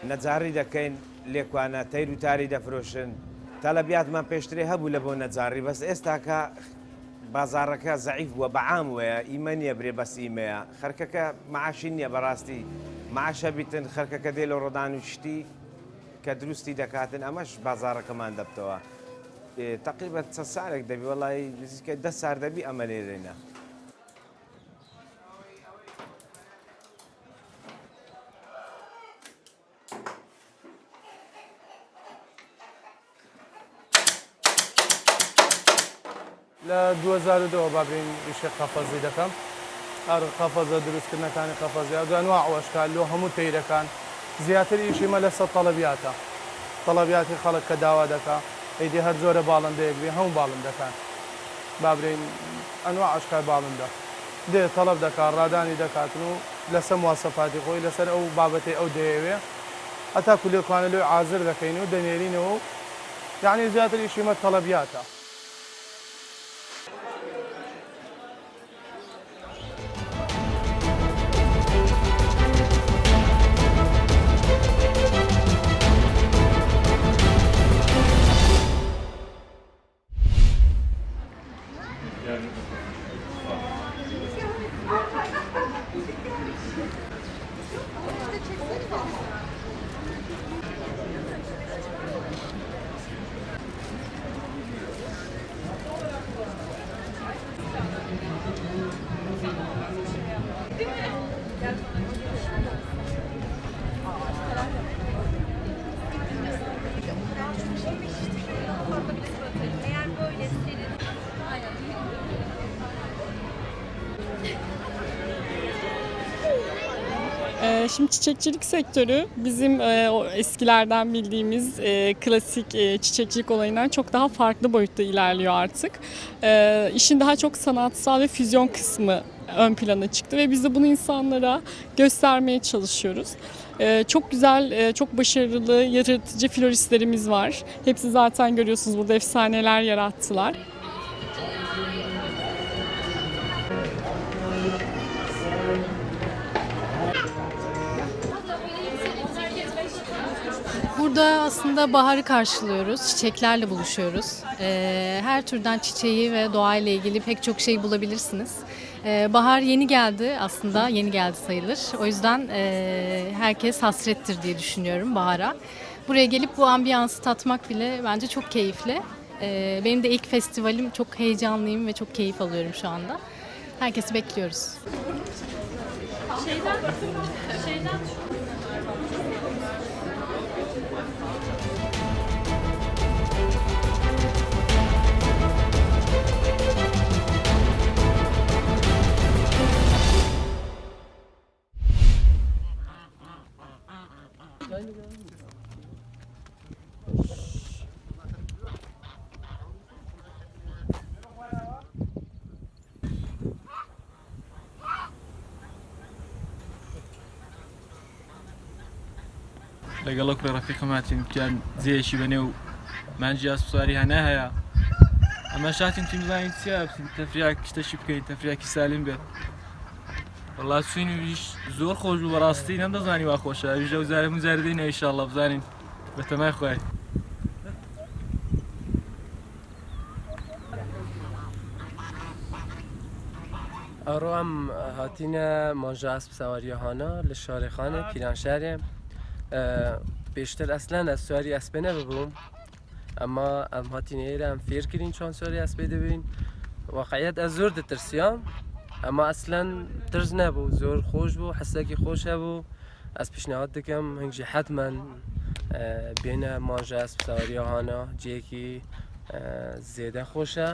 نەجاری دەکەین لێکوانە تەیر و تاری دەفرۆشن تەلەبیاتمان پێشترێ هەبوو لە بۆ نەجاری بەس ئێستاکە بازارەکە زەعیف بووە بەعام وەیە ئیمە نییە برێ بەس ئیمەیە خەرکەکە معاشی نییە بەڕاستی معاشە بیتن خەرکەکە دێ لە ڕۆدان و شتی کە دروستی دەکاتن ئەمەش بازارەکەمان دەبتەوە تقریبا چەند سارێک دەبی وەڵی نزیکە 10 سار دەبی ئەمە لێرێنە لە 2002 بابرین ویشی قەفەزی دەکەم هەر قەفەزە دروستکردنەکانی قەفەزی دوانوا ئەوەشکال لۆ هەموو تەیرەکان زیاتر ئیشیمە لە سەد تەڵەبیاتە تەڵەبیاتی خەڵک کە داوا دەکا ئەیدی هەر زۆرە باڵندەیەک بێ هەموو باڵندەکان بابرین ئەنوا ئەشکال باڵندە دێ تەڵەب دەکات ڕادانی دەکاتن و لەسەر مواسەفاتی خۆی لەسەر ئەو بابەتی ئەو دەیەوێ هەتا کولێکوانە لێ ئازر دەکەین و دەنێرینەوە یعنی زیاتر ئیشیمە تەڵەبیاتە Şimdi çiçekçilik sektörü bizim o eskilerden bildiğimiz klasik çiçekçilik olayından çok daha farklı boyutta ilerliyor artık. İşin daha çok sanatsal ve füzyon kısmı ön plana çıktı ve biz de bunu insanlara göstermeye çalışıyoruz. Çok güzel, çok başarılı, yaratıcı floristlerimiz var. Hepsi zaten görüyorsunuz burada efsaneler yarattılar. Burada aslında baharı karşılıyoruz, çiçeklerle buluşuyoruz. Her türden çiçeği ve doğayla ilgili pek çok şey bulabilirsiniz. Bahar yeni geldi aslında, yeni geldi sayılır. O yüzden herkes hasrettir diye düşünüyorum bahara. Buraya gelip bu ambiyansı tatmak bile bence çok keyifli. Benim de ilk festivalim, çok heyecanlıyım ve çok keyif alıyorum şu anda. Herkesi bekliyoruz. لەگەڵ کوڕی ڕەفیقم هاتین گیان جێیەکی بەنێ و مانجی ئاسپسواری هەنا هەیە ئەمە شاتین تیمزانین چیا بچین تەفریاک شتێکی بکەین تەفریاکی سالم بێت وەڵا چوین و زۆر خۆش بوو بەڕاستی نەمدەزانی وا خۆشە ئەویش ئەو جارە مزاردەینەوە ئینشاڵڵا بزانین بە تەمای خۆی ئەڕۆ ئەم هاتینە مانجا ئاسپساواریەهانە لە شارێخانە پیرانشارێ پێشتر ئەسلەن ئە سواری ئەسپێ نەببووم ئەمە ئەم هاتینە ئێرە ئەم فێرکردین چۆن سواری ئەسپێ دەبین واقعیەت ئە زۆر دەترسیام ئەمە ئەسلەن ترس نەبوو زۆر خۆش بوو حەسێکی خۆشە بوو ئەس پیشنهاد دەکەم هەنگژی حەتمەن بێنە مانجا ئاسپساواریەهانە جێیەکی زێدە خۆشە